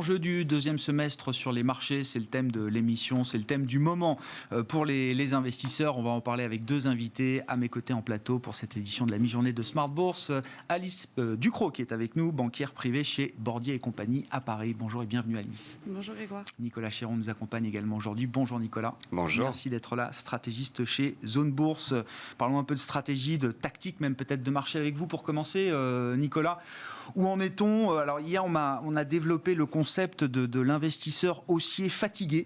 L'enjeu du deuxième semestre sur les marchés, c'est le thème de l'émission, c'est le thème du moment pour les investisseurs. On va en parler avec deux invités à mes côtés en plateau pour cette édition de la mi-journée de Smart Bourse. Alice Ducrot qui est avec nous, banquière privée chez Bordier et compagnie à Paris. Bonjour et bienvenue Alice. Bonjour Grégoire. Nicolas Chéron nous accompagne également aujourd'hui. Bonjour Nicolas. Bonjour. Merci d'être là, stratégiste chez Zone Bourse. Parlons un peu de stratégie, de tactique, même peut-être de marché avec vous pour commencer. Nicolas, où en est-on? Alors hier, on a développé le concept de l'investisseur haussier fatigué.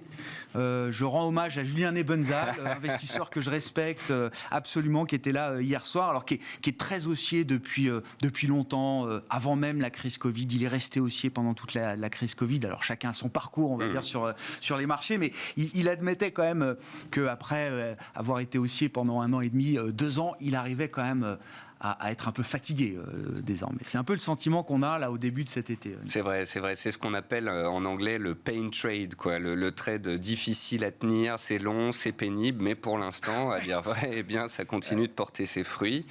Je rends hommage à Julien Nebenzahl, investisseur que je respecte absolument, qui était là hier soir, alors qui est très haussier depuis longtemps, avant même la crise Covid. Il est resté haussier pendant toute la crise Covid. Alors chacun a son parcours, on va dire, sur les marchés, mais il admettait quand même qu'après avoir été haussier pendant 1 an et demi, 2 ans, il arrivait quand même à être un peu fatigué désormais. C'est un peu le sentiment qu'on a là au début de cet été. C'est vrai. C'est ce qu'on appelle en anglais le pain trade, quoi. Le trade difficile à tenir, c'est long, c'est pénible, mais pour l'instant, à dire vrai, eh bien, ça continue de porter ses fruits.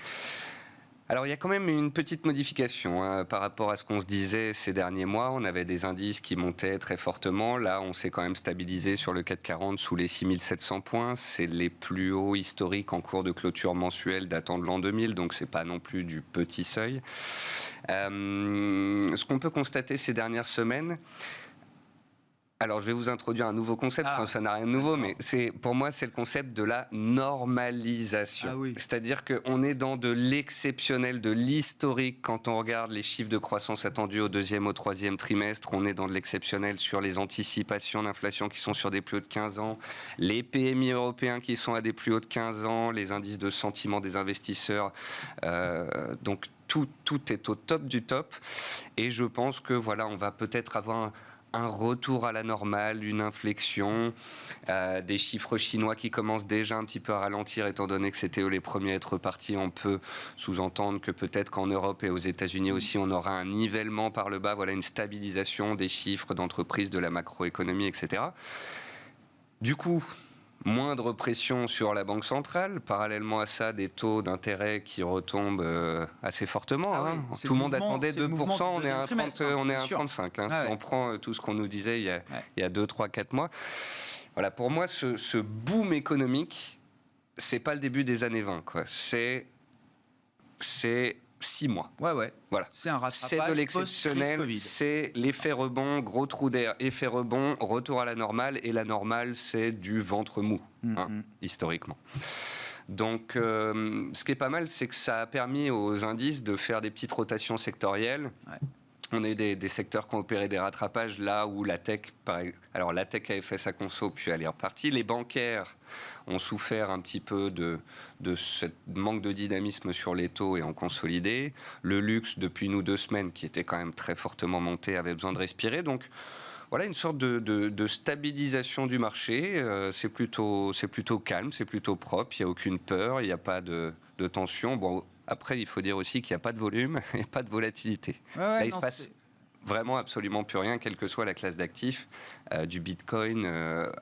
Alors, il y a quand même une petite modification par rapport à ce qu'on se disait ces derniers mois. On avait des indices qui montaient très fortement. Là, on s'est quand même stabilisé sur le CAC 40 sous les 6700 points. C'est les plus hauts historiques en cours de clôture mensuelle datant de l'an 2000, donc c'est pas non plus du petit seuil. Ce qu'on peut constater ces dernières semaines... Alors, je vais vous introduire un nouveau concept. Enfin, ça n'a rien de nouveau, mais pour moi, c'est le concept de la normalisation. Oui. C'est-à-dire qu'on est dans de l'exceptionnel, de l'historique. Quand on regarde les chiffres de croissance attendus au 2e, au 3e trimestre, on est dans de l'exceptionnel sur les anticipations d'inflation qui sont sur des plus hauts de 15 ans, les PMI européens qui sont à des plus hauts de 15 ans, les indices de sentiment des investisseurs. Donc, tout est au top du top. Et je pense que, voilà, on va peut-être avoir un retour à la normale, une inflexion, des chiffres chinois qui commencent déjà un petit peu à ralentir étant donné que c'était eux les premiers à être repartis. On peut sous-entendre que peut-être qu'en Europe et aux États-Unis aussi, on aura un nivellement par le bas, voilà, une stabilisation des chiffres d'entreprise, de la macroéconomie, etc. Du coup, moindre pression sur la Banque centrale. Parallèlement à ça, des taux d'intérêt qui retombent assez fortement. Tout le monde attendait 2%, on est à 35. Si on prend tout ce qu'on nous disait il y a 2, 3, 4 mois. Voilà, pour moi, ce boom économique, c'est pas le début des années 20. Quoi. C'est 6 mois. Ouais. Voilà. C'est un rattrapage. C'est de l'exceptionnel. C'est l'effet rebond, gros trou d'air, effet rebond, retour à la normale. Et la normale, c'est du ventre mou, historiquement. Donc, ce qui est pas mal, c'est que ça a permis aux indices de faire des petites rotations sectorielles. Ouais. On a eu des secteurs qui ont opéré des rattrapages là où la tech, alors la tech avait fait sa conso puis elle est repartie. Les bancaires ont souffert un petit peu de ce manque de dynamisme sur les taux et ont consolidé. Le luxe, depuis 2 semaines, qui était quand même très fortement monté, avait besoin de respirer. Donc voilà une sorte de stabilisation du marché. C'est plutôt calme, c'est plutôt propre. Il n'y a aucune peur, il n'y a pas de tension. Bon. Après, il faut dire aussi qu'il n'y a pas de volume et pas de volatilité. Là, il se passe vraiment absolument plus rien, quelle que soit la classe d'actifs, du bitcoin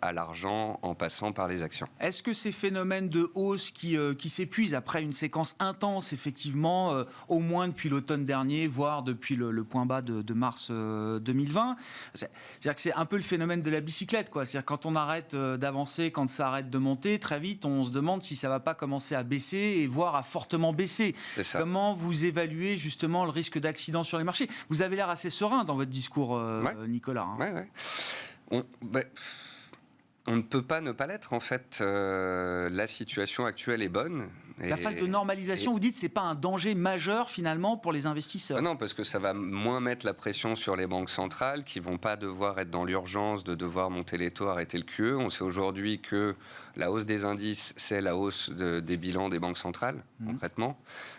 à l'argent, en passant par les actions. Est-ce que ces phénomènes de hausse qui s'épuisent après une séquence intense, effectivement, au moins depuis l'automne dernier, voire depuis le point bas de mars 2020, c'est-à-dire que c'est un peu le phénomène de la bicyclette, quoi. C'est-à-dire quand on arrête d'avancer, quand ça arrête de monter, très vite, on se demande si ça ne va pas commencer à baisser et voire à fortement baisser. C'est ça. Comment vous évaluez justement le risque d'accident sur les marchés? Vous avez l'air assez serein dans votre discours, Nicolas. On ne peut pas ne pas l'être, en fait. La situation actuelle est bonne. La phase de normalisation, vous dites, c'est pas un danger majeur, finalement, pour les investisseurs? Non, parce que ça va moins mettre la pression sur les banques centrales, qui vont pas devoir être dans l'urgence de devoir monter les taux, arrêter le QE. On sait aujourd'hui que la hausse des indices, c'est la hausse des bilans des banques centrales, concrètement.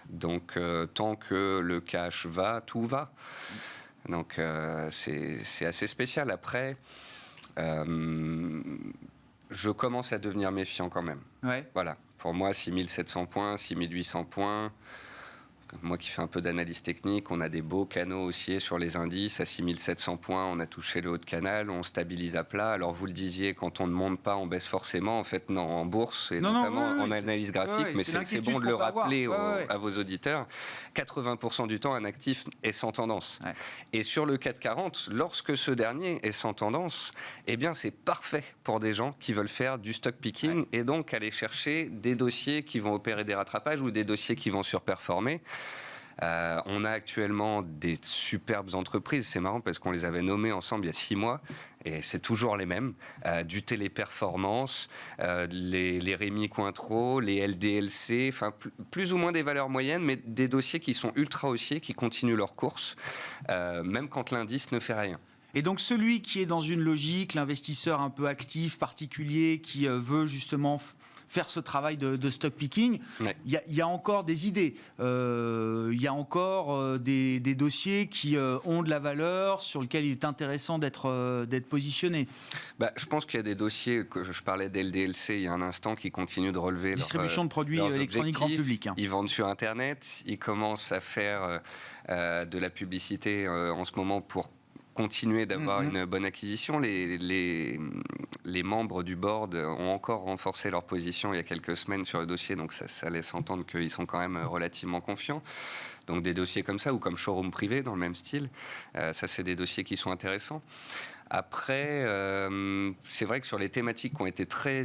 Donc, tant que le cash va, tout va. Donc, c'est assez spécial. Après... je commence à devenir méfiant quand même. Ouais. Voilà. Pour moi, 6700 points, 6800 points, moi qui fais un peu d'analyse technique, on a des beaux canaux haussiers sur les indices. À 6700 points, on a touché le haut de canal, on stabilise à plat. Alors vous le disiez, quand on ne monte pas, on baisse forcément. En fait, non, en bourse et notamment en analyse graphique, mais c'est bon de le rappeler à vos auditeurs. 80% du temps, un actif est sans tendance. Ouais. Et sur le CAC 40, lorsque ce dernier est sans tendance, eh bien c'est parfait pour des gens qui veulent faire du stock picking et donc aller chercher des dossiers qui vont opérer des rattrapages ou des dossiers qui vont surperformer. On a actuellement des superbes entreprises, c'est marrant parce qu'on les avait nommées ensemble il y a 6 mois et c'est toujours les mêmes, du Téléperformance, les Rémy Cointreau, les LDLC, enfin plus ou moins des valeurs moyennes, mais des dossiers qui sont ultra haussiers, qui continuent leur course, même quand l'indice ne fait rien. Et donc celui qui est dans une logique, l'investisseur un peu actif, particulier, qui veut justement faire ce travail de stock picking, il y a encore des idées, il y a encore des dossiers qui ont de la valeur, sur lesquels il est intéressant d'être positionné. Je pense qu'il y a des dossiers, que je parlais d'LDLC il y a un instant, qui continuent de relever distribution de produits électroniques grand public. Ils vendent sur Internet, ils commencent à faire de la publicité en ce moment pour continuer d'avoir une bonne acquisition. Les membres du board ont encore renforcé leur position il y a quelques semaines sur le dossier, donc ça laisse entendre qu'ils sont quand même relativement confiants. Donc des dossiers comme ça, ou comme showroom privé dans le même style, ça c'est des dossiers qui sont intéressants. Après, c'est vrai que sur les thématiques qui ont été très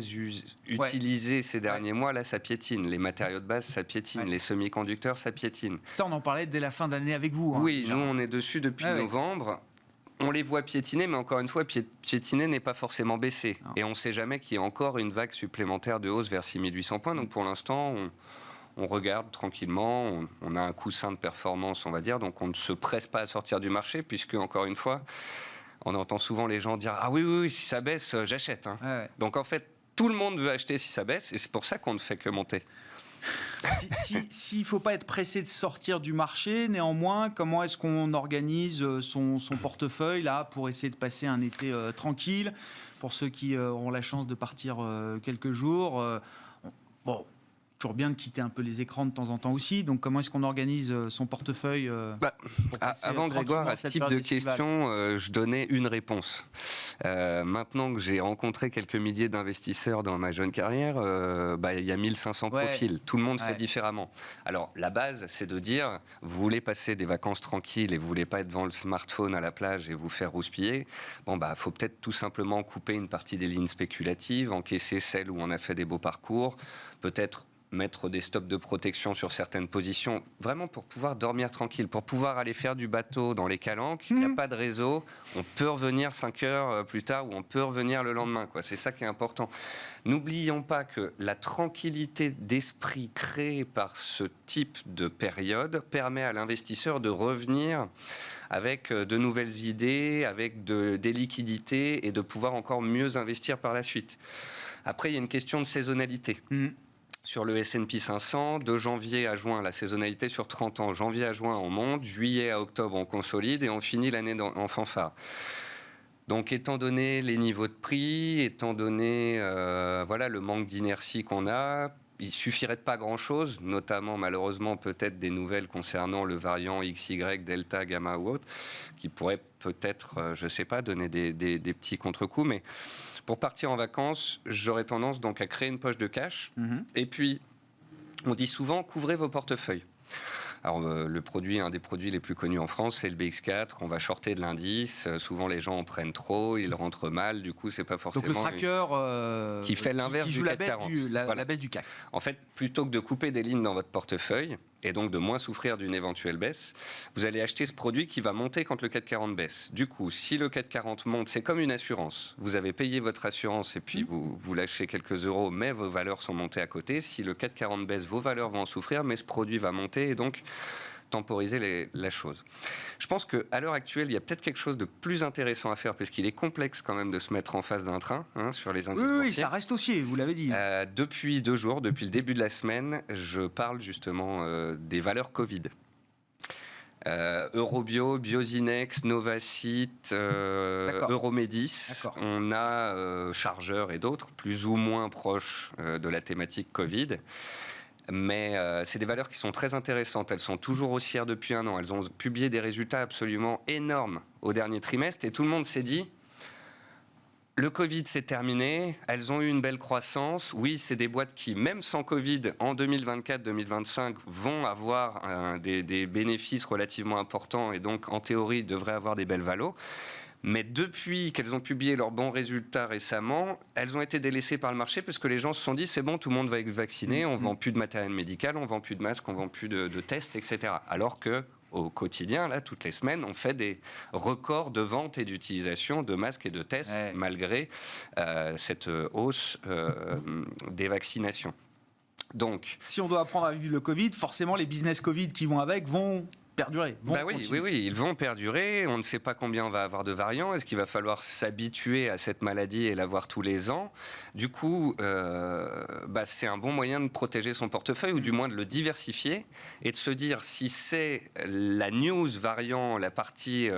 utilisées ces derniers mois, là, ça piétine. Les matériaux de base, ça piétine. Les semi-conducteurs, ça piétine. Ça, on en parlait dès la fin d'année avec vous. Oui, déjà. Nous, on est dessus depuis novembre. On les voit piétiner, mais encore une fois, piétiner n'est pas forcément baisser. Non. Et on ne sait jamais qu'il y a encore une vague supplémentaire de hausse vers 6800 points. Donc pour l'instant, on regarde tranquillement. On a un coussin de performance, on va dire. Donc on ne se presse pas à sortir du marché, puisque, encore une fois, on entend souvent les gens dire « Ah oui, si ça baisse, j'achète. » Donc en fait, tout le monde veut acheter si ça baisse, et c'est pour ça qu'on ne fait que monter. S'il ne faut pas être pressé de sortir du marché, néanmoins, comment est-ce qu'on organise son portefeuille là, pour essayer de passer un été tranquille, pour ceux qui auront la chance de partir quelques jours toujours bien de quitter un peu les écrans de temps en temps aussi. Donc, comment est-ce qu'on organise son portefeuille Avant, Grégoire, à ce type de question, je donnais une réponse. Maintenant que j'ai rencontré quelques milliers d'investisseurs dans ma jeune carrière, il y a 1500 profils. Tout le monde fait différemment. Alors, la base, c'est de dire, vous voulez passer des vacances tranquilles et vous voulez pas être devant le smartphone à la plage et vous faire rouspiller. Faut peut-être tout simplement couper une partie des lignes spéculatives, encaisser celles où on a fait des beaux parcours, peut-être mettre des stops de protection sur certaines positions, vraiment pour pouvoir dormir tranquille, pour pouvoir aller faire du bateau dans les calanques. Il n'y a pas de réseau, on peut revenir 5 heures plus tard ou on peut revenir le lendemain. C'est ça qui est important. N'oublions pas que la tranquillité d'esprit créée par ce type de période permet à l'investisseur de revenir avec de nouvelles idées, avec des liquidités et de pouvoir encore mieux investir par la suite. Après, il y a une question de saisonnalité. Sur le S&P 500, de janvier à juin, la saisonnalité sur 30 ans, janvier à juin, on monte, juillet à octobre, on consolide et on finit l'année en fanfare. Donc, étant donné les niveaux de prix, étant donné le manque d'inertie qu'on a, il suffirait de pas grand-chose, notamment malheureusement peut-être des nouvelles concernant le variant XY, Delta, Gamma ou autre, qui pourraient peut-être, je ne sais pas, donner des petits contre-coups, mais pour partir en vacances, j'aurais tendance donc à créer une poche de cash. Et puis, on dit souvent, couvrez vos portefeuilles. Alors, un des produits les plus connus en France, c'est le BX4. On va shorter de l'indice. Souvent, les gens en prennent trop, ils rentrent mal. Du coup, c'est pas forcément... Donc, le tracker qui fait l'inverse du CAC 40. La baisse du CAC. En fait, plutôt que de couper des lignes dans votre portefeuille, et donc de moins souffrir d'une éventuelle baisse, vous allez acheter ce produit qui va monter quand le CAC 40 baisse. Du coup, si le CAC 40 monte, c'est comme une assurance. Vous avez payé votre assurance et puis vous lâchez quelques euros, mais vos valeurs sont montées à côté. Si le CAC 40 baisse, vos valeurs vont en souffrir, mais ce produit va monter et donc temporiser la chose. Je pense qu'à l'heure actuelle, il y a peut-être quelque chose de plus intéressant à faire, parce qu'il est complexe quand même de se mettre en face d'un train sur les indices boursiers. Oui, ça reste haussier, vous l'avez dit. Depuis 2 jours, depuis le début de la semaine, je parle justement des valeurs Covid. Eurobio, Biosinex, Novacite, Euromedis. On a Chargeur et d'autres, plus ou moins proches de la thématique Covid. Mais c'est des valeurs qui sont très intéressantes. Elles sont toujours haussières depuis un an. Elles ont publié des résultats absolument énormes au dernier trimestre. Et tout le monde s'est dit, le Covid, c'est terminé. Elles ont eu une belle croissance. Oui, c'est des boîtes qui, même sans Covid, en 2024-2025, vont avoir des bénéfices relativement importants et donc, en théorie, devraient avoir des belles valos. Mais depuis qu'elles ont publié leurs bons résultats récemment, elles ont été délaissées par le marché parce que les gens se sont dit c'est bon, tout le monde va être vacciné, on ne vend plus de matériel médical, on ne vend plus de masques, on ne vend plus de tests, etc. Alors que au quotidien, là, toutes les semaines, on fait des records de vente et d'utilisation de masques et de tests malgré cette hausse des vaccinations. Donc, si on doit apprendre à vivre le Covid, forcément les business Covid qui vont avec vont perdurer. Oui, ils vont perdurer. On ne sait pas combien on va avoir de variants. Est-ce qu'il va falloir s'habituer à cette maladie et l'avoir tous les ans? Du coup, c'est un bon moyen de protéger son portefeuille ou du moins de le diversifier et de se dire si c'est la news variant, la partie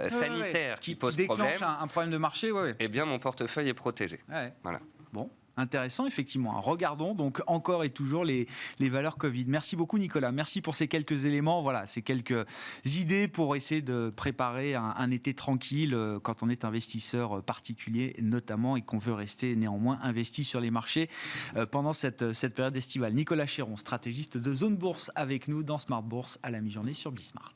sanitaire qui pose problème, déclenche un problème de marché, eh bien mon portefeuille est protégé. Voilà. Bon. Intéressant, effectivement. Regardons donc encore et toujours les valeurs Covid. Merci beaucoup, Nicolas. Merci pour ces quelques éléments. Voilà, ces quelques idées pour essayer de préparer un été tranquille quand on est investisseur particulier, notamment, et qu'on veut rester néanmoins investi sur les marchés pendant cette période estivale. Nicolas Chéron, stratégiste de Zone Bourse, avec nous dans Smart Bourse à la mi-journée sur Bismart.